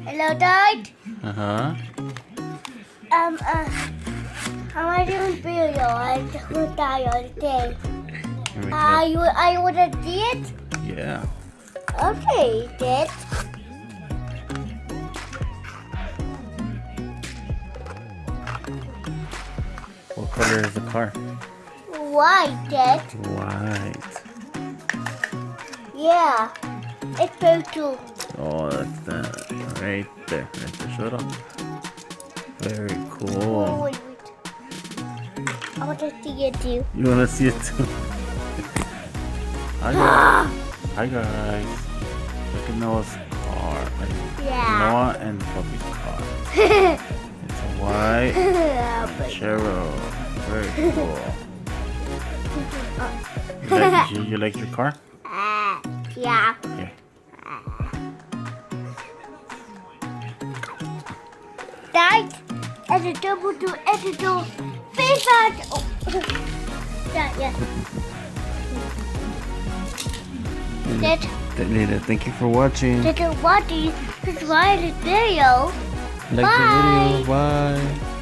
Hello, Dad. Uh-huh. How am I doing video? I'm tired today. Here we go. You wanna see it? Yeah. Okay, Dad. What color is the car? White, Dad. White. Yeah. It's purple. Oh, that's that. Right there. Right there. Show it off. Very Oh, cool. wait. I want to see it too. You want to see it too? Hi guys. Hi guys. Look at Noah's car. Yeah. Noah and Puppy's car. It's a white Ranchero. Very cool. You like your car? Yeah. Here. Dad, and a double to editor. Face out. Oh. Yeah. Dad, Lita, thank you for watching. Dad, what do you subscribe to the video? Like the video. Bye.